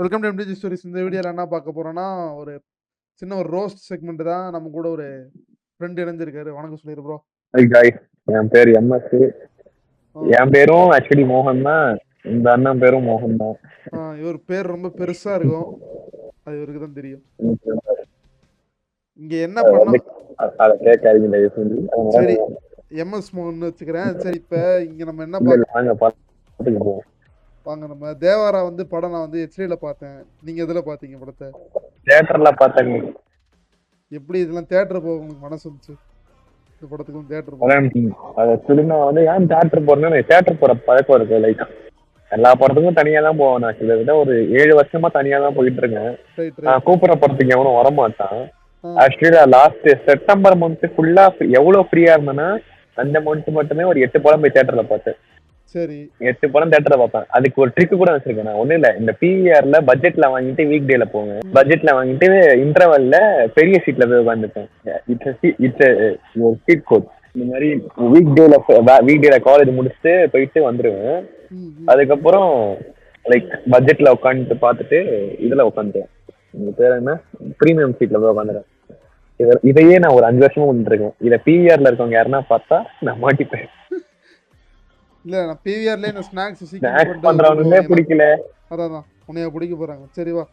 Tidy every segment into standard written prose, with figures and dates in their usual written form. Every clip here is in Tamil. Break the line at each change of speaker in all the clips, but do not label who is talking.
Welcome to MTG stories. இந்த வீடியோல என்ன பார்க்க போறோம்னா, ஒரு சின்ன ஒரு ரோஸ்ட் செக்மெண்ட் தான். நம்ம கூட ஒரு ஃப்ரெண்ட் இணைஞ்சிருக்காரு. வணக்கம் சொல்லிரு ப்ரோ.
ஹாய் காய்ஸ், என் பேர் எம்எஸ். என் பேரும் ஆக்சுவலி மோகன் தான். இந்த அண்ணன் பேரும் மோகன் தான்.
இவர் பேர் ரொம்ப பெருசா இருக்கும். அது இவருக்கு தான் தெரியும். இங்க என்ன பண்ணோம்?
அத கேட்காதீங்க சொல்லி.
சரி, எம்எஸ் மோகன் வச்சுக்கிறேன். சரி, இப்ப இங்க நம்ம என்ன பார்க்க வாங்க, நம்ம தேவாரா வந்து படம் நான் வந்து ஹெச்டில பார்த்தேன். நீங்க எதுல பாத்தீங்க படத்தை?
தியேட்டர்ல பார்த்தேங்க.
எப்படி இதெல்லாம் தியேட்டர் போக உங்களுக்கு மனசு வந்துச்சு? இந்த படத்துக்கும் தியேட்டர்
போறேன். ஆக்சுவலி நான் வந்து ஏன் தியேட்டர் போறேன்னா, தியேட்டர் போற பழக்கம் இருக்கு. லைக் எல்லா படத்துக்கும் தனியா தான் போவேன். நான் கிட்டத்தட்ட ஒரு 7 வருஷமா தனியா தான் போயிட்டு இருக்கேன். கூப்பிடுற படத்துக்கு எவனும் வரமாட்டான். ஆக்சுவலி லாஸ்ட் செப்டம்பர் மந்த் ஃபுல்லா எவ்வளவு ஃப்ரீயா இருந்தேன்னா, அந்த மந்த் மட்டுமே ஒரு 8 படம் போய் தியேட்டர்ல பார்த்தேன்.
சரி,
8 படம் தியேட்டர்ல பார்ப்பேன். அதுக்கு ஒரு ட்ரிக் கூட வச்சிருக்கேன். நான் ஒண்ணும் இல்ல, இந்த பிவிஆர்ல பட்ஜெட்ல வாங்கிட்டு வீக் டேல போவேன். பட்ஜெட்ல வாங்கிட்டு இன்டர்வல்ல பெரிய சீட்ல போய் உட்காந்துப்பேன். இட்ஸ் ஒரு சீட் கோட். இந்த மாதிரி வீக் டேல காலேஜ் முடிச்சுட்டு போயிட்டு வந்துருவேன். அதுக்கப்புறம் லைக் பட்ஜெட்ல உட்காந்துட்டு பார்த்துட்டு இதுல உட்காந்துட்டேன். உங்க பேர் என்ன? பிரீமியம் சீட்ல போய் உட்காந்துறேன். இதையே நான் ஒரு 5 வருஷமா பண்ணிட்டு இருக்கேன். இதை பிவிஆர்ல இருக்கவங்க யாருன்னா பார்த்தா நான் மாட்டிப்பேன்.
இல்ல, நான் பிவிஆர்ல இந்த ஸ்நாக்ஸ்
பண்றவனுமே பிடிக்கல.
அதான் உன்னைய பிடிக்க போறாங்க. சரி வா.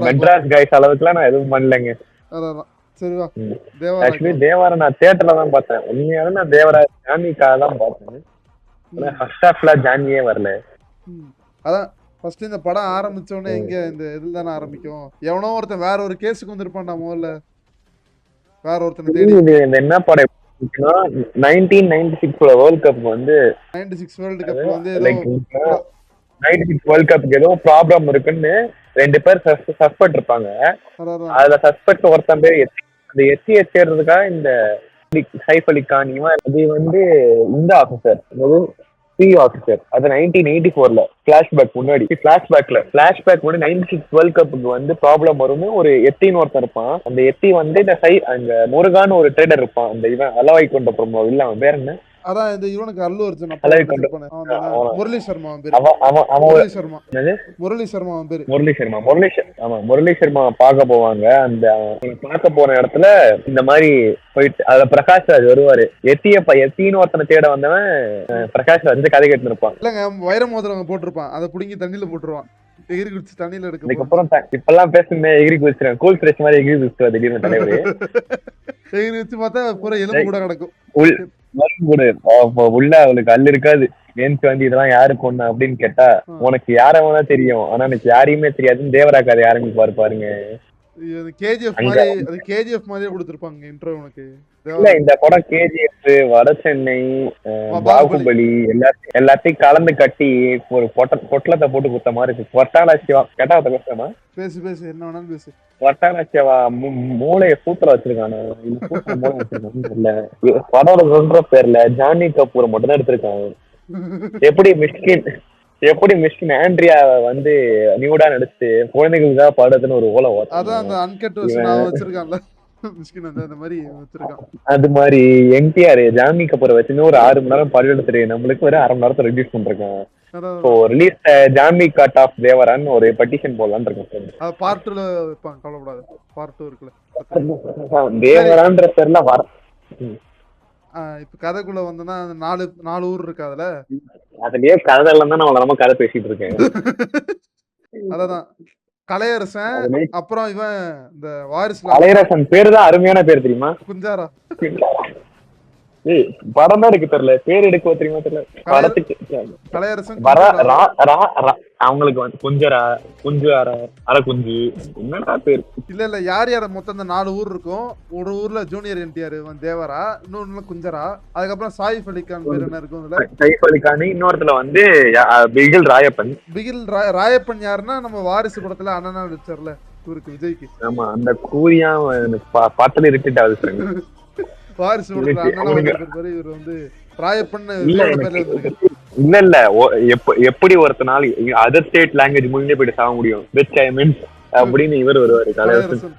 மெட்ராஸ் கைஸ் அளவுக்குலாம் நான் எதுவும் பண்ணலங்க.
அதான் சரி வா.
ஆக்சுவலி தேவாரா நான் தியேட்டர்ல தான் பார்த்தேன். உண்மையாவே நான் தேவரா ஜான்விக்காக தான் பார்த்தேன். ஃபர்ஸ்ட் ஹாஃப்ல ஜான்வியே வரல.
அதான் ஃபர்ஸ்ட் இந்த படம் ஆரம்பிச்ச உடனே எங்க இந்த இதுல தானே ஆரம்பிக்கும். எவனோ ஒருத்தன் வேற ஒரு கேஸுக்கு வந்திருப்பான்டா. முதல்ல வேற ஒருத்தன் தேடி
என்ன படம் 1996 வேர்ல்ட் கப் வந்து
96 வேர்ல்ட் கப் வந்து
96 வேர்ல்ட் கப்புக்கு ஏதோ ப்ராப்ளம் இருக்குன்னு 2 பேர் சஸ்பெக்ட் இருப்பாங்க. அதுல சஸ்பெக்ட் ஒருத்தன் பேர் அந்த எஸ்சியை சேர்றதுக்காக இந்த சைஃப் அலி கான் அது வந்து இந்த ஆஃபீஸர் ஆஃபீஸர் அது 1984ல பிளாஷ்பேக் முன்னாடி பிளாஷ்பேக் முன்னாடி 96 வேர்ல்ட் கப்புக்கு வந்து ப்ராப்ளம் வரும்னு ஒரு எத்தின்னு ஒருத்தர் இருப்பான். அந்த எத்தி வந்து இந்த அங்க முருகான்னு ஒரு ட்ரேடர் இருப்பான். அந்த இவன் அளவாய் கொண்ட ப்ரோமோ இல்ல, அவன் பேர் என்ன?
அதான் இந்த இவனுக்கு அல்லு அர்ஜுன் முரளி சர்மா
முரளி சர்மா பார்க்க போவாங்க. அந்த பார்க்க போன இடத்துல இந்த மாதிரி போயிட்டு அதுல பிரகாஷ் ராஜ் வருவாரு. எத்தின்னு ஒருத்தனை தேட வந்தவன் பிரகாஷ் ராஜ் வந்து கதை கேட்டு இருப்பான்.
இல்லங்க, வைர மோதிரம் போட்டிருப்பான். அதை புடிங்கி தண்ணியில போட்டுருவான். எகிரி குதிச்சு தண்ணியில எடுக்க.
அதுக்கப்புறம் இப்பெல்லாம் பேசுமே எகிரி குதிச்சிருக்கேன். கூல் ஃப்ரெஷ் மாதிரி எகிரி குதிச்சு திடீர்னு தலைவர்
எகிரி வச்சு பார்த்தா பூரா எலும்பு கூட கிடக்கும்.
உள்ள அவளுக்கு அல்லு இருக்காது. ஏன்ச்சு வந்து இதெல்லாம் யாரு கொண்டா அப்படின்னு கேட்டா, உனக்கு யார வேணா தெரியும், ஆனா எனக்கு யாரையுமே தெரியாதுன்னு தேவராக்கு அதை ஆரம்பிப்பாரு பாருங்க.
கேஜிஎஃப் மாதிரியே கொடுத்திருப்பாங்க இன்ட்ரோ உனக்கு.
இல்ல, இந்த படம் கேஜிஎஃப், வட சென்னை, பாகுபலி எல்லாத்தையும் கலந்து கட்டி ஒரு பொட்டலத்தை போட்டு குத்த மாதிரி இருக்கு. வட்டாள சிவா கேட்டா பேசுறமா?
பேசு என்ன வேணாலும் பேசு.
வட்டாள சிவா மூளைய சூத்திர வச்சிருக்கானு மூளை வச்சிருக்கான்னு தெரியல. படம் சொல்ற பேர்ல ஜான்வி கபூர் மட்டும் தான் எடுத்திருக்காங்க. எப்படி மிஸ்கின் ஆண்ட்ரியா வந்து நியூடா நடிச்சு குழந்தைகளுக்காக பாடுறதுன்னு ஒரு ஓலை ஓட்ட.
அதான் அந்த அன்கட் வெர்ஷன் வச்சிருக்கான்ல மிஸ்கின், அந்த மாதிரி வச்சிருக்கான்.
அது மாதிரி என்டிஆர் ஜான்வி கபூரை வச்சு ஒரு 6 மணி நேரம் படம் எடுத்துரு, நம்மளுக்கு ஒரு 1/2 மணி நேரத்தை ரெடியூஸ் பண்றேன். So release Janhvi cut off தேவரான்னு ஒரு பெட்டிஷன் போடலான்னு இருக்கேன்.
அது பார்ட் 2ல வைப்பாங்க, கவலைப்படாத. பார்ட் 2 இருக்குல்ல
தேவரான்ற பேர்ல வர.
இப்ப கதைக்குள்ள வந்தனா 4 ஊர் இருக்கு.
அதுலயே கதை இல்லைன்னா நான் நம்ம கதை பேசிட்டு இருக்கேன்.
அதான் கலையரசன், அப்புறம் இவன் இந்த வாரிசு.
கலையரசன் பேரு தான் அருமையான பேர் தெரியுமா?
குஞ்சாரா.
படம் தான் எனக்கு தெரியல, பேர் எடுக்க தெரியுமா தெரியல. படத்துக்கு
கலையரசன்
அவங்களுக்கு வந்து குஞ்சரா குஞ்சாரா அரை குஞ்சு என்னடா பேர்.
இல்ல யார் மொத்தம் இந்த 4 ஊர் இருக்கும். ஒரு ஊர்ல ஜூனியர் என்டிஆர் தேவரா, இன்னொன்னு குஞ்சரா, அதுக்கப்புறம் சாயிஃப் அலி கான் பேர் என்ன இருக்கும்?
சாயிஃப் அலி கான், இன்னொருத்துல வந்து பிகில்
ராயப்பன் யாருன்னா நம்ம வாரிசு படத்துல அண்ணனா நடிச்சார்ல இவருக்கு, விஜய்க்கு.
ஆமா, அந்த கூரியா பாட்டுல இரிட்டேட் ஆகுது.
வாரிசு படத்துல இவர் வந்து ராயப்பன்
இல்ல எப்படி ஒருத்தனால அதர் ஸ்டேட் லாங்குவேஜ் மூலியே போயிட்டு சாக முடியும் அப்படின்னு இவர் வருவாரு கலையரசன்.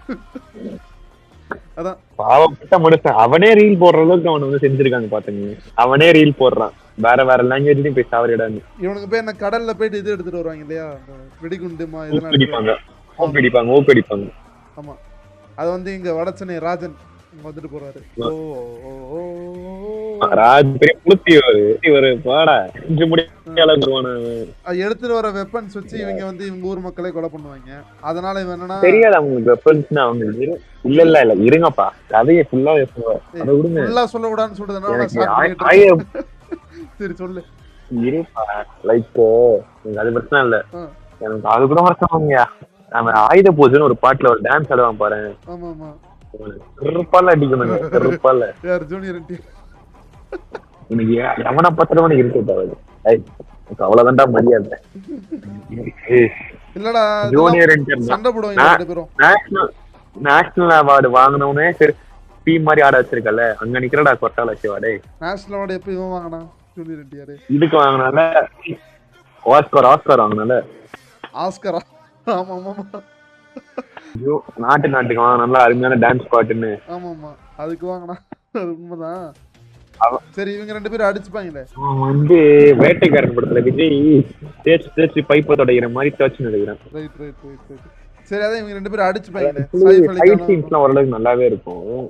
பாவப்பட்ட மனுஷன். அவனே ரீல் போடுற அளவுக்கு அவன் வந்து செஞ்சிருக்காங்க பாத்தீங்க. அவனே ரீல் போடுறான். வேற வேற லாங்குவேஜ்லயும் போய் சாவரிடாங்க.
இவனுக்கு போய் என்ன கடல்ல போயிட்டு இது எடுத்துட்டு வருவாங்க இல்லையா, அந்த வெடிகுண்டுமா இதெல்லாம்
ஊக்கடிப்பாங்க
எடுத்துட்டு
ஊக்கடிப்பாங்க ஊக்கடிப்பாங்க.
ஆமா, அது வந்து இங்க வடச்சென்னை ராஜன் இங்க வந்துட்டு போறாரு. ஓ ஓ, ஓ,
ராஜ் பெரிய புளுத்தி ஒரு பாடா 5 முடி அளவுக்கு
அது எடுத்துட்டு வர வெப்பன்ஸ் வச்சு இவங்க வந்து இவங்க ஊர் மக்களே கொலை பண்ணுவாங்க. அதனால இவன் என்னன்னா
தெரியாது அவங்களுக்கு வெப்பன்ஸ்னா அவங்களுக்கு இல்ல இருங்கப்பா கதையை ஃபுல்லா அதை விடுங்க.
ஃபுல்லா சொல்ல கூடாதுன்னு சொல்றதுனால நான்
எனக்கு
start பண்ணிட்டு
ஆய-
இருக்கேன். சரி சொல்லு.
இருப்பா லைக் எனக்கு அது பிரச்சனை இல்ல.
ஆ.
எனக்கு அது கூட பிரச்சனைங்க. நம்ம ஆயுத பூஜைன்னு ஒரு பாட்டுல ஒரு டான்ஸ் ஆடுவான் பாரு.
ஆமா ஆமா,
கருப்பால அடிக்கணும் கருப்பால.
யார் ஜூனியர் என்டி?
உனக்கு எவனை பத்திரம் உனக்கு இருக்கு அவ்வளவுதான்டா மரியாதை.
இல்லடா
ஜூனியர்
சண்டை போடுவாங்க ரெண்டு பேரும்.
நேஷனல் அவார்டு வாங்கினவனே சரி பீ மாதிரி ஆட வச்சிருக்கல அங்க நிக்கிறடா கொட்டால சிவாடே.
நேஷனல் அவார்டு எப்ப இவன் வாங்கினா? ஜூனியர் என்டி யாரு?
இதுக்கு வாங்கினால ஆஸ்கார் வாங்கினால.
ஆஸ்கரா? ஆமா ஆமா ஆமா,
ஐயோ நாட்டுக்கு வாங்கினால அருமையான டான்ஸ் பாட்டுன்னு.
ஆமா ஆமா, அதுக்கு வாங்கினா. அது உண்மைதான். சரி, இவங்க ரெண்டு பேரும் அடிச்சுப்பாங்களே.
வந்து வேட்டைக்காரன் படத்துல விஜய் தேய்ச்சி பைப்பை தொடைகிற மாதிரி தேய்ச்சி நினைக்கிறேன்.
Right right right right. சரி, அதான் இவங்க ரெண்டு பேரும் அடிச்சுப்பாங்களே.
ஃபைட் சீன்ஸ்லாம் ஓரளவுக்கு நல்லாவே இருக்கும்.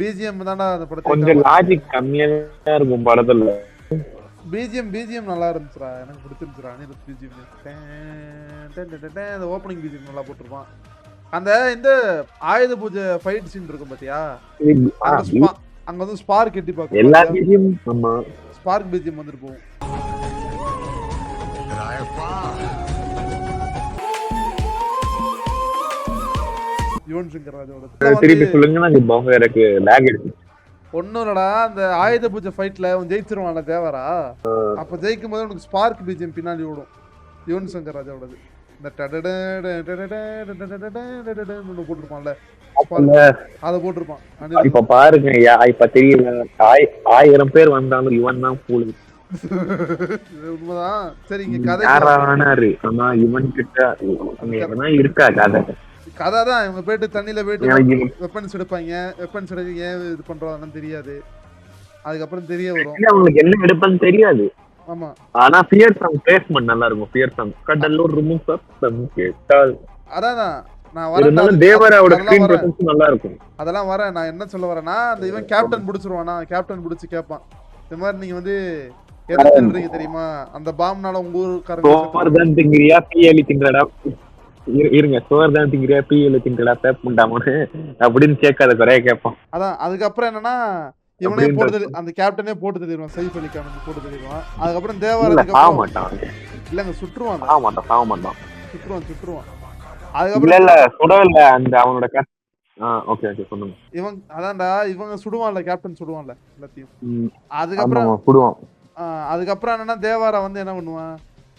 பிஜிஎம் தான்டா அந்த படத்துல
கொஞ்சம் லாஜிக் கம்மியா தான் இருக்கும் படத்துல.
பிஜிஎம் நல்லா இருந்துச்சுடா, எனக்கு பிடிச்சிருந்துச்சுடா. அனிருத் பிஜிஎம் அந்த ஓப்பனிங் பிஜிஎம் நல்லா போட்டிருப்பான். அந்த இந்த ஆயுத பூஜை ஃபைட் சீன் இருக்கும் பாத்தியா, அங்க வந்து ஸ்பார்க் கட்டி பாக்க
எல்லா பிஜிஎம். ஆமா,
ஸ்பார்க் பிஜிஎம் வந்துட்டு போகும். யுவன் சங்கர் ராஜாவோட
திருப்பி சொல்லுங்க. எனக்கு லேக் எடுத்து
ஒன்னும் இல்லடா, அந்த ஆயுத பூஜை ஃபைட்ல அவன் ஜெயிச்சிருவான்ல தேவரா, அப்ப ஜெயிக்கும் போது உனக்கு ஸ்பார்க் பிஜிஎம் பின்னாடி ஓடும். யுவன் சங்கர் ராஜாவோடது இந்த போட்டிருப்பான்ல, அத போட்டிருப்பான்.
இப்ப பாருங்க இப்ப தெரியல 1000 பேர் வந்தாலும் இவன் தான் பூலு.
உண்மைதான். சரி, இங்க கதை
யாரானாரு ஆனா இவன் கிட்ட இருக்கா கதை.
கதை தான். இவங்க போயிட்டு தண்ணியில போயிட்டு வெப்பன்ஸ் எடுப்பாங்க. வெப்பன்ஸ் எடுக்க ஏன் இது பண்றாங்கன்னு தெரியாது. அதுக்கப்புறம் தெரிய வரும்
அவங்களுக்கு என்ன எடுப்பான்னு தெரியாது.
ஆமா,
ஆனா ஃபியர் சாங் பிளேஸ்மென்ட் நல்லா இருக்கும். ஃபியர் சாங் கடலூர் ரிமூவ் சத்தம் கேட்டால்
அதான் நான் வரேன்.
தேவராவோட ஸ்கிரீன் பிரசன்ஸ் நல்லா இருக்கும்.
அதெல்லாம் வரேன். நான் என்ன சொல்ல வரேன்னா, அந்த இவன் கேப்டன் பிடிச்சிருவானா, கேப்டன் பிடிச்சி கேட்பான், இந்த மாதிரி நீங்க வந்து எதை திருடுறீங்க தெரியுமா, அந்த பாம்னால உங்க ஊருக்காரங்க
திங்கிறியா பிஎலி திங்கடா இருங்க சோர்தான் திங்கிறியா பிஎலி திங்கடா பேப் பண்ணாமனு அப்படின்னு கேட்காத குறைய கேட்பான்.
அதான் அதுக்கப்புறம் என்னன்னா, இவனே போட்டு அந்த கேப்டனே போட்டு தெரியுவான், சைஃப் அலி கான் போட்டு தெரியுவான். அதுக்கப்புறம் தேவாரத்துக்கு
சாவ மாட்டான்.
இல்லங்க சுற்றுவான்,
சாவ மாட்டான்
சுற்றுவான். அதுக்கப்புறம்
இல்ல சுடல அந்த அவனோட ஓகே சொல்லுங்க.
இவன் அதான்டா இவங்க சுடுவான்ல, கேப்டன் சுடுவான்ல எல்லாத்தையும். அதுக்கப்புறம்
சுடுவான்.
அதுக்கப்புறம் என்னன்னா, தேவாரா வந்து என்ன பண்ணுவான்,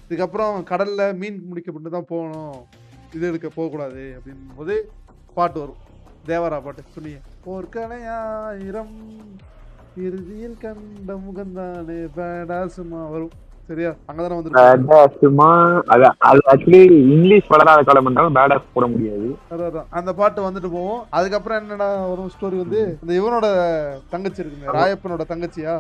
இதுக்கப்புறம் கடல்ல மீன் முடிக்கப்பட்டு தான் போகணும், இது எடுக்க போகக்கூடாது அப்படின் போது பாட்டு வரும். தேவாரா பாட்டு சொன்னீங்க, போர்க்கலையாயிரம் இறுதியில் கண்ட முகந்தானே பேடாசுமா வரும். சரியா, அங்கதானே வந்து
ஆக்சுவலி இங்கிலீஷ் படம் காலம் பண்ணாலும் பேடாஸ் போட முடியாது.
அதான் அந்த பாட்டு வந்துட்டு போவோம். அதுக்கப்புறம் என்னடா வரும் ஸ்டோரி வந்து, இந்த இவனோட தங்கச்சி இருக்குங்க, ராயப்பனோட தங்கச்சியா,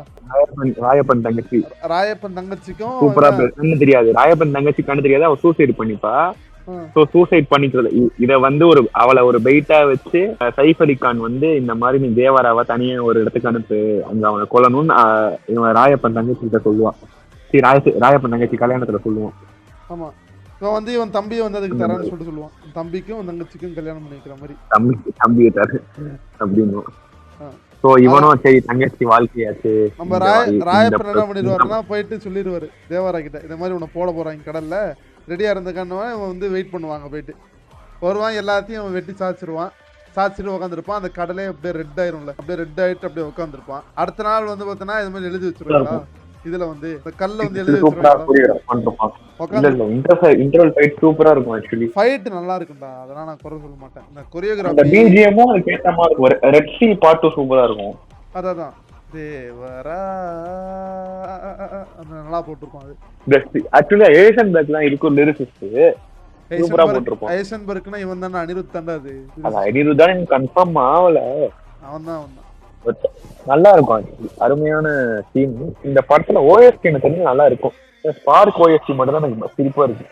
ராயப்பன் தங்கச்சி.
ராயப்பன் தங்கச்சிக்கும்
சூப்பரா கண்ணு தெரியாது. ராயப்பன் தங்கச்சி கண்ணு தெரியாது. அவ சூசைட் பண்ணிப்பா. சூசைட் பண்ணிக்கிறது இத வந்து அவளை ஒரு பெயிட்டா வச்சு சைஃப் அலி கான் வந்து இந்த மாதிரி நீ தேவராவா தனியா ஒரு இடத்துக்கு அனுப்பு, அங்க அவனை கொல்லணும்னு இவன் ராயப்பன் தங்கச்சி கிட்ட சொல்லுவான். ராயப்பன் தங்கச்சி கல்யாணத்துல சொல்லுவான்.
ஆமா, இவன் வந்து இவன் தம்பியை வந்து அதுக்கு தரான்னு சொல்லிட்டு சொல்லுவான். தம்பிக்கும் தங்கச்சிக்கும் கல்யாணம் பண்ணிக்கிற மாதிரி
தம்பியை தரு அப்படின்னு. சோ இவனும் சரி தங்கச்சி வாழ்க்கையாச்சு.
நம்ம ராயப்பன் என்ன பண்ணிடுவாருன்னா, போயிட்டு சொல்லிடுவாரு தேவாரா கிட்ட, இந்த மாதிரி உன்னை போட போறாங்க கடல்ல, ரெடியா இருந்தக்கானவன் இவன் வந்து வெயிட் பண்ணுவாங்க. போயிட்டு வருவான், எல்லாத்தையும் அவன் வெட்டி சாச்சிட்டு உட்காந்துருப்பான். அந்த கடலே அப்படியே ரெட் ஆயிரும்ல, அப்படியே ரெட் ஆயிட்டு அப்படியே உட்காந்துருப்பான். அடுத்த நாள் வந்து பார்த்தோன்னா இது மாதிரி எழுதி வச்சிருவாங்களா, இதுல வந்து இந்த கல்ல வந்து எழுதி வச்சிருவாங்க. ஃபைட் நல்லா இருக்கும்டா, அதெல்லாம் நான் குறை சொல்ல மாட்டேன். இந்த கொரியோகிராஃபி
பிஜிஎம்மும் அதுக்கு ஏத்த மாதிரி இருக்கும். ரெட் சி பாட்டு சூப்பரா இருக்கும்.
அதான் தேவரா நல்லா போட்டிருப்பான். அது
ஆக்சுவலி ஏசன்பர்க்லாம் இருக்கும் லிரிசிஸ்ட் சூப்பரா போட்டிருப்பான்.
ஏசன்பர்க்னா இவன் தானே, அனிருத் தான்டா. அது
அனிருத் தான் கன்ஃபார்ம் ஆவல.
அவன் தான்
But நல்லா இருக்கும் actually. அருமையான சீன். இந்த படத்துல ஓஎஸ்டி எனக்கு தெரிஞ்சு நல்லா இருக்கும். ஸ்பார்க் ஓஎஸ்டி மட்டும் தான் எனக்கு சிரிப்பா இருக்கு.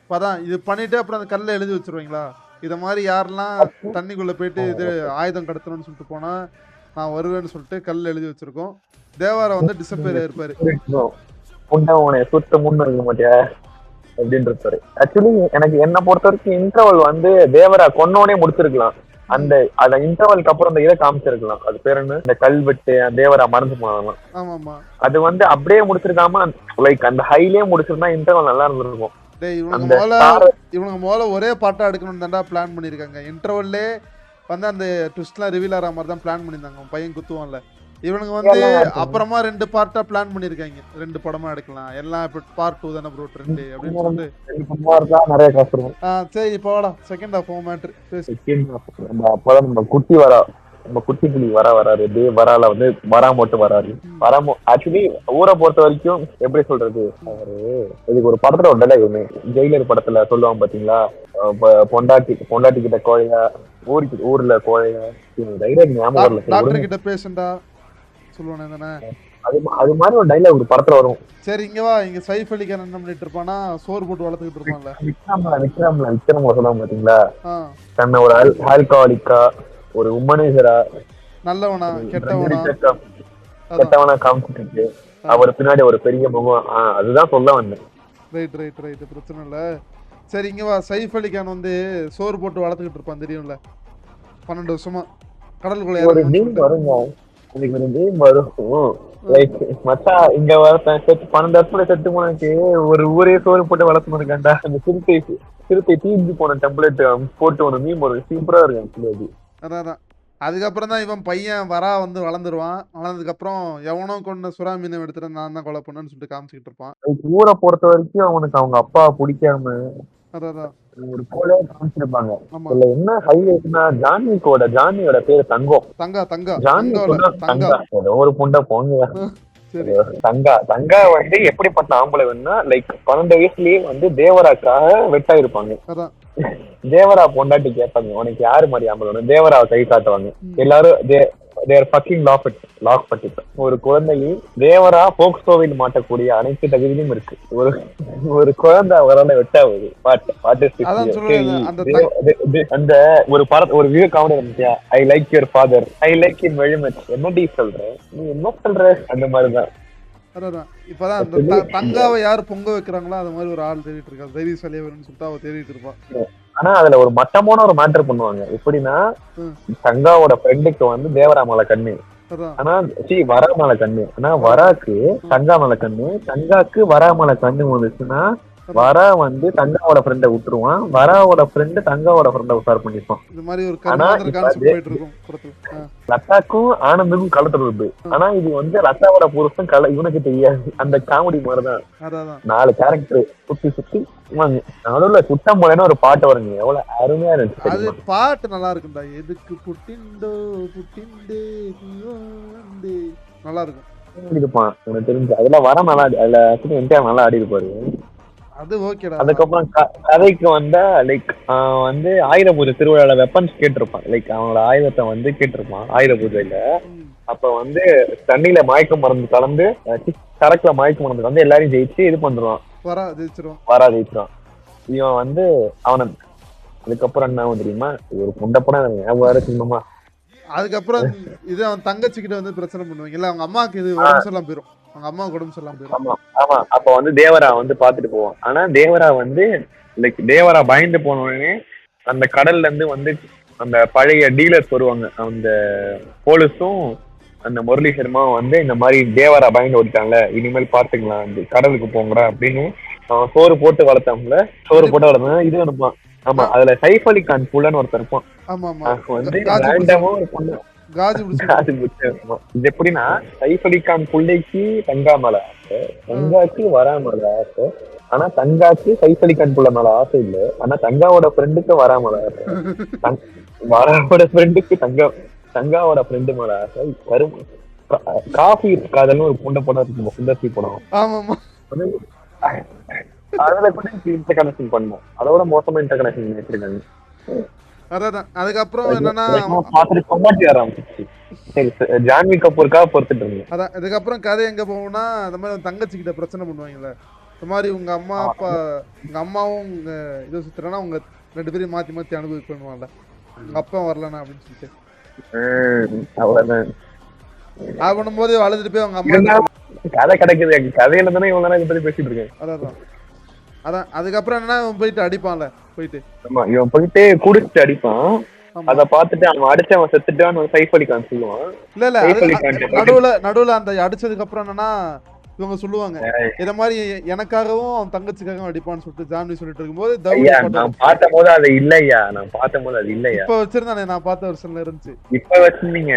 இப்பதான் இது பண்ணிட்டு அப்புறம் அந்த கல்ல எழுதி வச்சிருவீங்களா இத மாதிரி யாரெல்லாம் தண்ணிக்குள்ள போயிட்டு இது ஆயுதம் கடத்தணும்னு சொல்லிட்டு போனா நான் வருவேன்னு சொல்லிட்டு கல்ல எழுதி வச்சிருக்கோம். தேவாரம் வந்து டிசப்பியர் ஆயிருப்பாரு.
புண்டை உன சுத்த முன்னு இருக்க மாட்டியா அப்படின்னு இருப்பாரு. ஆக்சுவலி எனக்கு என்ன பொறுத்த வரைக்கும் இன்டர்வல் வந்து தேவரா கொன்னோடனே முடிச்சிருக்கலாம். அந்த இன்டர்வலுக்கு அப்புறம் அந்த இதை காமிச்சிருக்கலாம். அது பேர் என்ன, இந்த கல்வெட்டு தேவரா மறந்து போனாலாம்.
ஆமாமா.
அது வந்து அப்படியே முடிச்சிருக்காம லைக் அந்த ஹைலயே முடிச்சிருந்தா இன்டர்வல் நல்லா இருந்திருக்கும்.
டேய் இவனுங்க முதல்ல ஒரே பாட்டா எடுக்கணும்னு தான்டா பிளான் பண்ணிருக்காங்க. இன்டர்வல்லே வந்து அந்த ட்விஸ்ட்லாம் ரிவீல் ஆகிற மாதிரி தான் பிளான் பண்ணியிருந்தாங்க. பையன் குத்துவான்ல இவனுங்க வந்து அப்புறமா 2 பார்ட்டா பிளான் பண்ணிருக்காங்க. 2 படமா எடுக்கலாம் எல்லாம் இப்ப பார்ட் 2 தானே ப்ரோ ட்ரெண்ட் அப்படின்னு சொல்லிட்டு
நிறைய காசு இருக்கும்.
சரி இப்போ வாடா செகண்ட் ஹாஃப் மேட்டர் பேசு.
அப்பதான் நம்ம குட்டி வரா, நம்ம குட்டி புலி வராரு. வரால வந்து வராமட்டு வராரு. ஆக்சுவலி ஊரை பொறுத்த வரைக்கும் எப்படி சொல்றது, அவரு இதுக்கு ஒரு படத்துல ஒரு டைலாக் ஒண்ணு ஜெயிலர் படத்துல சொல்லுவாங்க பாத்தீங்களா, பொண்டாட்டி கிட்ட கோழையா ஊர்ல கோழையா டைலாக் ஞாபகம் வரல.
டாக்டர் கிட்ட பேசண்டா சொல்லுவானே தானே,
அது மாதிரி ஒரு டைலாக் ஒரு படத்துல வரும்.
சரி இங்க வா, இங்க சைஃப் அலிகான் என்ன பண்ணிட்டு இருப்பானா, சோறு போட்டு வளர்த்துக்கிட்டு இருப்பான்ல
விக்ரம்ல சொல்லுவாங்க பாத்தீங்களா, தன்னை ஒரு ஆல்கஹாலிக்கா ஒரு உமனைசரா
நல்லவனா
கெட்டவனா காமிச்சிட்டு அவர் பின்னாடி ஒரு பெரிய முகம், அதுதான் சொல்ல வந்தேன்.
ரைட் ரைட் ரைட் பிரச்சனை இல்ல. சரி இங்க வா, சைஃப் அலிகான் வந்து சோறு போட்டு வளர்த்துக்கிட்டு இருப்பான் தெரியும்ல, 12 வருஷமா கடலுக்குள்ள
ஒரு மீன் வருங்க, அதுக்கு ஒரு மீன் வரும் லைக் மச்சா இங்க வரத்தேன் செத்து 12 வருஷத்துல செத்து போனக்கு ஒரு ஊரே சோறு போட்டு வளர்த்து இருக்காண்டா. அந்த சிறுத்தை தீஞ்சு போன டெம்ப்ளேட் போட்டு ஒரு மீன் வரும், சூப்பரா இருக்கும் அது.
அதான் அதுக்கப்புறம் தான் இவன் பையன் வரா வந்து வளர்ந்துருவான். வளர்ந்ததுக்கப்புறம் எவனோ கொண்ட சுறா மீனை எடுத்துட்டு நான் தான் கொலை பண்ணேன்னு சொல்லிட்டு காமிச்சிக்கிட்டு இருப்பான்.
ஊரை பொறுத்த வரைக்கும் அவனுக்கு அவங்க அப்பா பிடிக்காம
அதான்
ஒரு கோலையா காமிச்சிருப்பாங்க. இதுல என்ன ஹைலைட்னா ஜானியோட பேரு தங்கா ஏதோ ஒரு புண்டை போங்க. தங்கா வந்து எப்படிப்பட்ட ஆம்பளை வேணும்னா லைக் 12 வயசுலயே வந்து தேவராக்காக வெட்டா இருப்பாங்க. தேவரா பொண்டாட்டி கேட்பாங்க உனக்கு யாரு மாதிரி ஆம்பளை வேணும், தேவராவை கை காட்டுவாங்க எல்லாரும். ஒரு குழந்தையை தேவரா போக்சோவில் மாட்டக்கூடிய அனைத்து தகுதியும் இருக்கு. ஒரு குழந்தை அவரால் வெட்டாவது அந்த ஒரு வியூ காமெடி இருந்துச்சா, I like your father, I like in very much, என்னடி சொல்ற நீ என்ன சொல்ற, அந்த மாதிரிதான்.
அதான் இப்பதான் அந்த தங்காவை யாரு பொங்க வைக்கிறாங்களோ அது மாதிரி ஒரு ஆள் தேடிட்டு இருக்கா, தைரியசாலியா வேணும்னு சொல்லிட்டு அவ தேடிட்டு இருப்பான்.
ஆனா அதுல ஒரு மட்டமான ஒரு மேட்டர் பண்ணுவாங்க. எப்படின்னா தங்காவோட ஃப்ரெண்டுக்கு வந்து தேவரா மேல கண்ணு, ஆனா வரா மேல கண்ணு, ஆனா வராக்கு தங்கா மேல கண்ணு, தங்காக்கு வரா மேல கண்ணு வந்துச்சுன்னா வரா வந்து தங்காவோட ஃப்ரெண்ட விட்டுருவான், வராவோட ஃப்ரெண்டு தங்காவோட ஃப்ரெண்ட உசார் பண்ணிருப்பான். லதாக்கும் ஆனந்துக்கும் கலத்துறது. ஆனா இது வந்து லதாவோட புருஷன் இவனுக்கு தெரியாது. அந்த காமெடி மாதிரிதான் 4 கேரக்டர் சுத்தி நடுவுல குட்டம் போலன்னு ஒரு பாட்டு வருங்க, எவ்வளவு அருமையா இருந்துச்சு.
அது பாட்டு நல்லா இருக்குண்டா, எதுக்கு புட்டிண்டோ நல்லா இருக்கும்
இருப்பான் எனக்கு தெரிஞ்சு. அதெல்லாம் வர நல்லா, அதுல என்டையர் நல்லா ஆடி இருப்பாரு.
அது ஓகேடா.
அதுக்கப்புறம் கதைக்கு வந்தா லைக் வந்து ஆயுத பூஜை திருவிழால வெப்பன்ஸ் கேட்டிருப்பான். லைக் அவனோட ஆயுதத்தை வந்து கேட்டிருப்பான் ஆயுத பூஜையில. அப்ப வந்து தண்ணியில மயக்க மருந்து கலந்து சரக்குல மயக்க மருந்து வந்து எல்லாரையும் ஜெயிச்சு இது பண்ணுவான், வரா ஜெயிச்சிருவான். இவன் வந்து அவனை அதுக்கப்புறம் என்ன தெரியுமா, ஒரு புண்டப்படம் ஞாபகம் இருக்கணுமா,
அதுக்கப்புறம் இது அவன் தங்கச்சிக்கிட்ட வந்து பிரச்சனை பண்ணுவாங்கல்ல, அவங்க அம்மாவுக்கு இது உடம்பு சரியில்லாம போயிரும், அவங்க அம்மா உடம்பு சரியில்லாம போயிரும்.
ஆமா அப்ப வந்து தேவரா வந்து பாத்துட்டு போவான். ஆனா தேவரா வந்து லைக் தேவரா பயந்து போன உடனே அந்த கடல்ல இருந்து வந்து அந்த பழைய டீலர்ஸ் வருவாங்க, அந்த போலீஸும் அந்த முரளி சர்மாவும் வந்து இந்த மாதிரி தேவரா பயந்து ஓடிட்டாங்கல்ல, இனிமேல் பாத்துக்கலாம் அந்த கடலுக்கு போங்கடா அப்படின்னு அவன் சோறு போட்டு வளர்த்தாங்கல்ல, சோறு போட்டு வளர்த்தான் இது அனுப்பான். ஆமா அதுல சைஃப் அலி கான் புள்ளன்னு ஒருத்தர் இருப்பான். வந்து ரேண்டமா ஒரு பொண்ணு இது எப்படின்னா சைஃப் அலி கான் புள்ளைக்கு தங்கா மேல ஆசை, தங்காக்கு வரா மேல ஆசை. ஆனா தங்காக்கு சைஃப் அலி கான் புள்ள மேல ஆசை இல்ல, ஆனா தங்காவோட ஃப்ரெண்டுக்கு வரா மேல ஆசை, வராவோட ஃப்ரெண்டுக்கு தங்காவோட ஃப்ரெண்டு மேல ஆசை. காஃபி காதல்னு ஒரு புண்டை படம் இருக்கு, சுந்தர்சி படம். அதுல கூட இன்டர் கனெக்ஷன் பண்ணும், அதோட மோசமா இன்டர் கனெக்ஷன் வச்சிருக்காங்க.
அதான் அதுக்கப்புறம் என்னன்னா
பாத்துட்டு கொண்டாட்டி ஆரம்பிச்சு சரி ஜான்வி கபூருக்காக பொறுத்துட்டு இருந்தேன்.
அதான் இதுக்கப்புறம் கதை எங்க போகும்னா இந்த மாதிரி உன் தங்கச்சி கிட்ட பிரச்சனை பண்ணுவாங்கல்ல, இந்த மாதிரி உங்க அம்மா அப்பா உங்க அம்மாவும் உங்க இதை சுத்துறனா உங்க 2 பேரையும் மாத்தி மாத்தி அனுபவிக்கணும்ல, உங்க அப்பா வரலனா அப்படின்னு சொல்லிட்டு
அவ்வளவுதான்.
அது பண்ணும்போது அழுதுட்டு போய் அவங்க அம்மா
இருந்தாலும் கதை கிடைக்குது, கதையில தானே இவ்வளவு நேரம் இதை பத்தி பேசிட்டு இருக்கேன்.
அதான் அதான் அதுக்கப்புறம் என்ன இவன் போயிட்டு அடிப்பான்ல போயிட்டு.
ஆமா, இவன் போயிட்டு குடிச்சிட்டு அடிப்பான்.
ஆமா.
அத பாத்துட்டு அவன் அடிச்சவன் செத்துட்டான்னு சைஃப் அலி கான் சொல்லுவான்.
இல்ல இல்ல
சைஃப் அலி கான்
நடுவுல அந்த அடிச்சதுக்கு அப்புறம் என்னன்னா இவங்க சொல்லுவாங்க இத மாதிரி எனக்காகவும் அவன் தங்கச்சிக்காகவும் அடிப்பான்னு சொல்லிட்டு ஜான்வி சொல்லிட்டு இருக்கும்போது
ஐயா நான் பார்த்த போது அது இல்லையா, நான் பார்த்த போது அது இல்லையா.
இப்ப வச்சிருந்தானே நான் பார்த்த வருஷன்ல இருந்துச்சு.
இப்ப வச்சிருந்தீங்க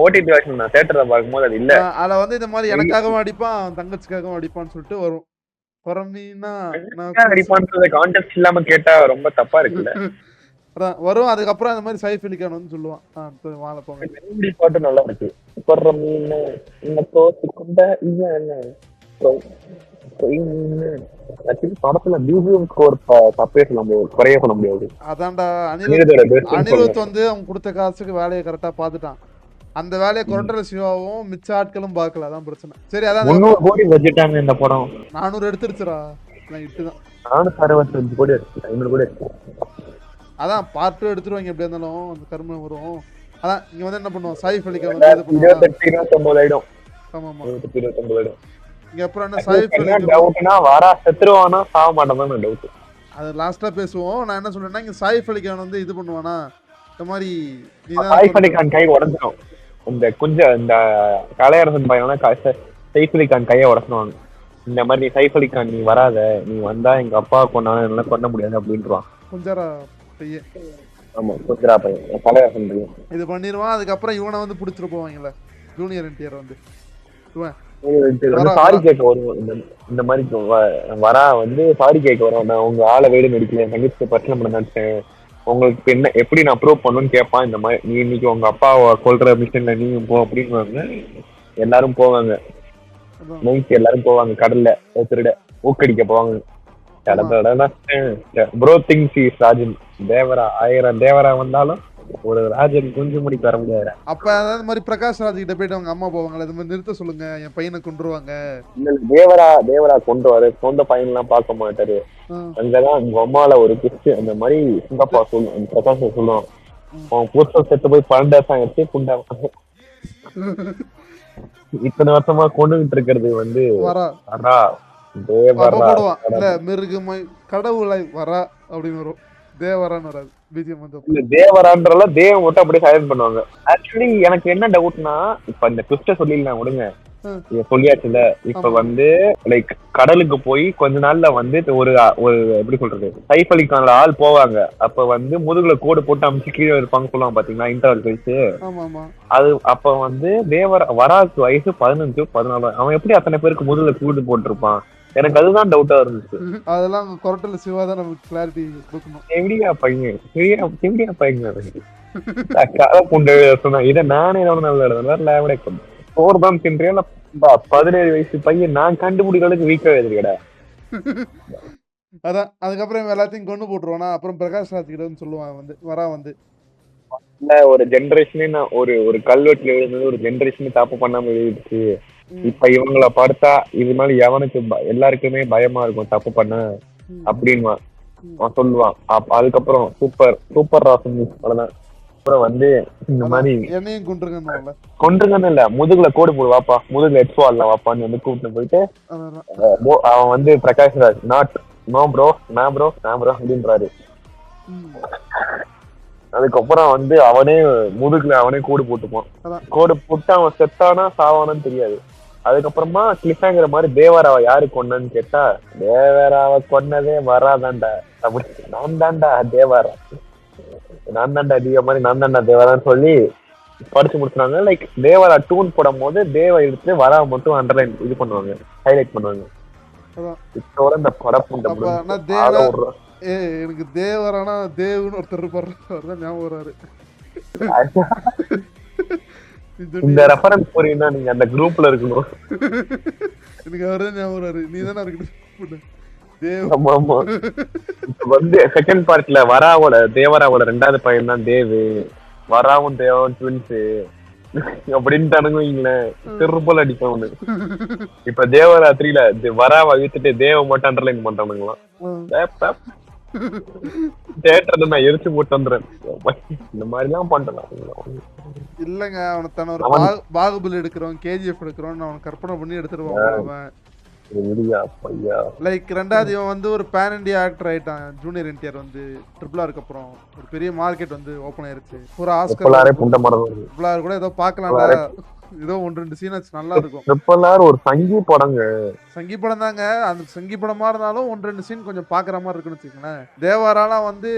ஓடிடி வெர்ஷன், நான் தியேட்டர்ல பார்க்கும்போது அது இல்ல.
அத வந்து இந்த மாதிரி எனக்காகவும் அடிப்பான் அவன் தங்கச்சிக்காகவும் அடிப்பான்னு சொல்லிட்டு வரும். குறமினா
அடிப்பான்றத கான்டெக்ஸ்ட் இல்லாம கேட்டா ரொம்ப தப்பா இருக்குல்ல.
அதான் வரும். அதுக்கப்புறம் அந்த மாதிரி சைஃப் அலி கான் வந்து சொல்லுவான் வாழ போங்க.
மெலோடி பாட்டு நல்லா இருக்கு. குறமினா இந்த கோத்து கொண்ட ஐயா படத்துல பிஜிஎம் ஸ்கோர் தப்பே சொல்ல முடியாது, குறைய சொல்ல முடியாது.
அதான்டா அனிருத் வந்து அவன் கொடுத்த காசுக்கு வேலையை கரெக்டா பாத்துட்டான். அந்த வேலையை கொரட்டல சிவாவும் மிச்ச ஆட்களும் பார்க்கல, அதான் பிரச்சனை. சரி அதான்
300 கோடி பட்ஜெட்டாங்க இந்த படம்.
400 எடுத்துருச்சுடா, நான் இட்டுதான்
465 கோடி இருக்கு, 500 கோடி இருக்கு.
அதான் பார்ட் 2 எடுத்துருவாங்க எப்படியா இருந்தாலும், அந்த கருமை வரும். அதான் இங்க வந்து என்ன பண்ணுவோம் சைஃப் அலி கான்
28-29 ஆயிடும்.
ஆமா ஆமா
28-29 ஆயிடும்.
இங்க அப்புறம் என்ன சைஃப் அலி கான்
டவுட்னா வரா செத்துருவானா சாக மாட்டான் டவுட்.
அது லாஸ்டா பேசுவோம். நான் என்ன சொல்றேன்னா இங்க சைஃப் அலி கான் வந்து இது பண்ணுவானா இந்த மாதிரி
சைஃப் அலி கான் கை உடைஞ்சிடும். இந்த கொஞ்சம் இந்த கலையரசன் பையனா சைஃப் அலி கான் கையை உடச்சுவாங்க. இந்த மாதிரி நீ சைஃப் அலி கான் நீ வராத, நீ வந்தா எங்க அப்பா கொண்டாலும் என்னால கொண்ட முடியாது அப்படின்றான்.
கொஞ்சரா பையன்.
ஆமா கொஞ்சரா பையன் கலையரசன் பையன் இது
பண்ணிடுவான். அதுக்கப்புறம் இவனை வந்து பிடிச்சிட்டு போவாங்கல்ல ஜூனியர் என்டிஆர் வந்து
சாரி கேட்க வரும். இந்த மாதிரி வரா வந்து சாரி கேட்க வரும். நான் உங்க ஆளை வீடு நடிக்கல, என் தங்கச்சி பிரச்சனை பண்ண நினைச்சேன், உங்களுக்கு என்ன எப்படி நான் ப்ரூவ் பண்ணணும்னு கேட்பான். இந்த மாதிரி நீ இன்னைக்கு உங்க அப்பாவை கொல்ற மிஷன்ல நீயும் போ அப்படின்னு எல்லாரும் போவாங்க. நைட் எல்லாரும் போவாங்க கடல்ல திருட ஊக்கடிக்க போவாங்க. Bro things is Rajan Devara 1000 Devara வந்தாலும் ஒரு ராஜன் கொஞ்சம் முடிக்க வர முடியாது.
அப்ப அதாவது மாதிரி பிரகாஷ் ராஜ் கிட்ட போயிட்டு அவங்க அம்மா போவாங்களா, இது மாதிரி நிறுத்த சொல்லுங்க என் பையனை கொண்டுருவாங்க.
தேவரா கொண்டு வர சொந்த பையன் எல்லாம் பார்க்க மாட்டாரு. அங்கதான் உங்க அம்மால ஒரு கிஸ்ட் அந்த மாதிரி உங்கப்பா சொல்லுவோம், பிரகாஷ் சொல்லுவோம் அவன் புதுசா செத்து போய் 12 வருஷம் ஆயிடுச்சு புண்டா. இத்தனை வருஷமா கொண்டுகிட்டு இருக்கிறது வந்து வரா
போடுவான் இல்ல மிருகமாய் கடவுளை வரா அப்படின்னு வரும். தேவரான்னு வராது பிஜிஎம் வந்து.
தேவரான்றல தேவ மட்டும் அப்படியே சைலண்ட் பண்ணுவாங்க. ஆக்சுவலி எனக்கு என்ன டவுட்னா இப்ப இந்த ட்விஸ்ட சொல்லிடலாம் விடுங்க, சொல்லியாச்சுல. இப்ப வந்து லைக் கடலுக்கு போய் கொஞ்ச நாள்ல வந்து ஒரு எப்படி சொல்றது சைஃப் அலி கானோட ஆள் போவாங்க. அப்ப வந்து முதுகுல கோடு போட்டு அமைச்சு கீழே இருப்பாங்க சொல்லுவாங்க பாத்தீங்களா இன்டர்வல் கழிச்சு. அது அப்ப வந்து வராக்கு வயசு 15-14. அவன் எப்படி அத்தனை பேருக்கு முதுகுல கூடு போட்டிருப்பான்? எனக்கு அதுதான் டவுட்டா இருந்துச்சு.
அதெல்லாம் கொரட்டல சிவா தான் நமக்கு கிளாரிட்டி கொடுக்கணும்.
எப்படியா பையன் எப்படியா பையன் புண்டை சொன்னா இதை நானே நல்லா சோறு தான் தின்றியா 17 வயசு பையன் நான் கண்டுபிடிக்கிறதுக்கு வீக்கா எழுதுறீடா.
அதான் அதுக்கப்புறம் எல்லாத்தையும் கொண்டு போட்டுருவானா. அப்புறம் பிரகாஷ் ராஜ் கிட்ட வந்து சொல்லுவான் வந்து வரா வந்து
ஒரு ஜெனரேஷனே நான் ஒரு கல்வெட்டுல எழுதுனது ஒரு ஜெனரேஷனே தப்பு பண்ணாம எழுதிடுச்சு. இப்ப இவங்களை பார்த்தா இது மாதிரி எவனுக்கு எல்லாருக்குமே பயமா இருக்கும் தப்பு பண்ண அப்படின்னு அவன் சொல்லுவான். அதுக்கப்புறம் சூப்பர் ராசன் அவ்வளவுதான். அப்புறம் வந்து இந்த மாதிரி
என்னையும்
கொன்றுங்கன்னு இல்ல முதுகுல கோடு போடு வாப்பா, முதுகுல ஹெட்ஃபால் வாப்பான்னு வந்து கூப்பிட்டு போயிட்டு அவன் வந்து பிரகாஷ் ராஜ் நோ ப்ரோ அப்படின்றாரு. அதுக்கப்புறம் வந்து அவனே முதுகுல அவனே கோடு போட்டுப்பான். கோடு போட்டு அவன் செத்தானா சாவானான்னு தெரியாது. அதுக்கப்புறமா கிளிஃபேங்கிற மாதிரி தேவராவை யாரு கொன்னன்னு கேட்டா தேவராவை கொன்னதே வராதான்டா அப்படி நான் தான்டா தேவரா நான் தான்டா அதிக மாதிரி நான் தான்டா தேவரான்னு சொல்லி படிச்சு முடிச்சுனாங்க. லைக் தேவரா டூன் போடும் போது தேவ எடுத்து வரா மட்டும் அண்டர்லைன் இது பண்ணுவாங்க, ஹைலைட் பண்ணுவாங்க. இதோட இந்த படம்
எனக்கு தேவரானா தேவுன்னு ஒருத்தர் இருப்பாரு ஞாபகம் வராரு.
இந்த ரெஃபரன்ஸ் புரியும்னா நீங்க அந்த குரூப்ல இருக்கணும்.
எனக்கு அவரே ஞாபகம் வராரு. நீ தானே இருக்கணும்.
ஆமா ஆமா. இப்ப வந்து செகண்ட் பார்ட்ல தேவராவோட 2வது பையன் தான் தேவு. வராவும் தேவும் ட்வின்ஸ். அப்படின்ட்டானுங்க வைங்களேன், திருப்பல் அடிப்பேன் அவனு. இப்ப தேவராத்திரியில வராவ வித்துட்டு தேவ மட்டும் அண்டர்லைன் பண்றானுங்களாம். தேட்டர் நான் எரிச்சு போட்டு வந்துடுறேன். இந்த மாதிரி எல்லாம் பண்றான்.
இல்லங்க அவனை தன்னை ஒரு பாகுபலி எடுக்கிறோம், கேஜிஎஃப் எடுக்கிறோம் அவன் கற்பனை பண்ணி எடுத்துருவான். லைக் ரெண்டாவது இவன் வந்து ஒரு பேன் இண்டியா ஆக்டர் ஆயிட்டான். ஜூனியர் என்டிஆர் வந்து ட்ரிபிள் ஆருக்கு அப்புறம் ஒரு பெரிய மார்க்கெட் வந்து ஓபன் ஆயிருச்சு. ஒரு ஆஸ்கர் கூட ஏதோ பாக்கலாம்டா, ஏதோ 1-2 சீனஸ் நல்லா இருக்கும்.
ட்ரிபிள் ஆர் ஒரு சங்கி படங்க,
சங்கி படம் தாங்க. அந்த சங்கி படமா இருந்தாலும் 1-2 சீன் கொஞ்சம் பாக்குற மாதிரி இருக்குன்னு வச்சுக்கோங்களேன். தேவாராலாம் வந்து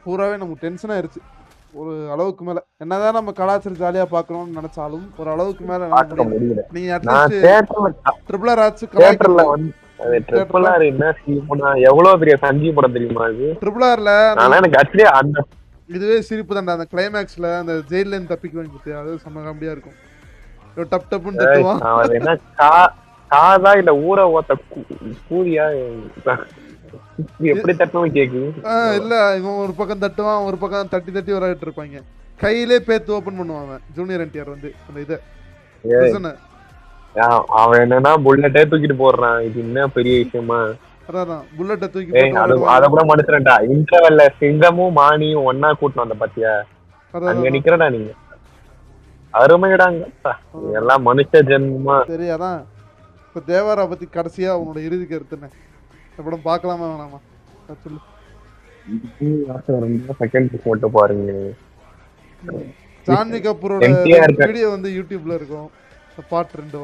பூராவே நமக்கு டென்ஷன் ஆயிருச்சு ஒரு அளவுக்கு மேல. என்னதான் நம்ம கலாச்சாரம் ஜாலியா பாக்கணும்னு நினைச்சாலும் ஒரு அளவுக்கு மேல நீங்க ட்ரிபிள் ஆர் ஆச்சு
ட்ரிபிள் ஆர் என்ன எவ்வளவு பெரிய சங்கி படம் தெரியுமா இது?
ட்ரிபிள் ஆர்ல
எனக்கு ஆக்சுவலி அந்த
இதுவே சிரிப்பு தான்டா. அந்த கிளைமேக்ஸ்ல அந்த ஜெயில இருந்து தப்பிக்க வேண்டியது அது செம்ம காமெடியா இருக்கும். டப் டப்னு தட்டுவான்.
அது என்ன காதா இல்ல ஊற ஓத்த கூதியா எப்படி தட்டணும் கேக்குது.
இல்ல இவன் ஒரு பக்கம் தட்டுவான், ஒரு பக்கம் தட்டி தட்டி விளையாட்டு இருப்பாங்க. கையிலே பேத்து ஓபன் பண்ணுவாங்க ஜூனியர் என்டிஆர் வந்து அந்த இதை.
அவன் என்னன்னா புல்லட்டே தூக்கிட்டு போடுறான். இது என்ன பெரிய விஷயமா?
அதான் புல்லட்டை தூக்கி
அத கூட மனுஷன்டா. இன்டர்வெல்ல சிங்கமும் மானியும் ஒன்னா கூட்டணும் அந்த பாத்தியா, அங்க நிக்கிறடா நீங்க. அருமையிடாங்க எல்லாம் மனுஷ ஜென்மமா.
சரி அதான் இப்ப தேவாரா பத்தி கடைசியா உன்னோட இறுதி கருத்துன்னு படம் பார்க்கலாமா வேணாமா சொல்லு.
செகண்ட் போட்டு பாருங்க.
ஜான்வி கபூரோட வீடியோ வந்து யூடியூப்ல இருக்கும் பார்ட் 2.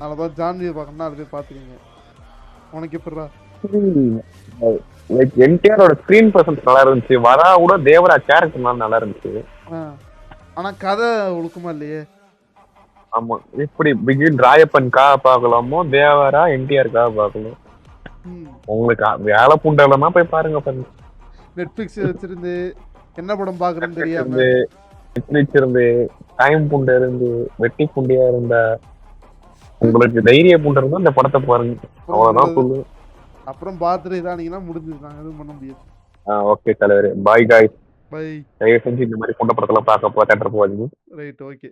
அதனாலதான் ஜான்வியை பார்க்கணும்னா அது போய் பாத்துக்கீங்க. உனக்கு எப்படிடா?
என்டிஆரோட ஸ்கிரீன் பிரசன்ஸ் நல்லா இருந்துச்சு. வரா கூட தேவரா கேரக்டர் நல்லா இருந்துச்சு.
ஆனா கதை ஒழுக்கமா இல்லையே.
ஆமா, இப்படி பிகின் ராயப்பன்காக பார்க்கலாமோ தேவரா என்டிஆருக்காக பார்க்கணும். உங்களுக்கு வேலை புண்டலன்னா போய் பாருங்க.
நெட்ஃபிளிக்ஸ் வச்சிருந்து என்ன படம் பாக்குறேன்னு தெரியாம
நெட்ஃபிளிக்ஸ் இருந்து டைம் புண்டை இருந்து வெட்டி புண்டியா இருந்தா உங்களுக்கு தைரிய புண்டை இருந்தா இந்த படத்தை பாருங்க. அவ்வளவுதான் சொல்லு.
அப்புறம் பாத்துட்டு இதானீங்கன்னா முடிஞ்சிருக்காங்க, எதுவும் பண்ண முடியாது.
ஓகே தலைவர், பாய் காய்ஸ்.
பை.
தயவு செஞ்சு இந்த மாதிரி புண்டை படத்தெல்லாம் பார்க்க தேட்டர் போவாதீங்க.
Right, okay.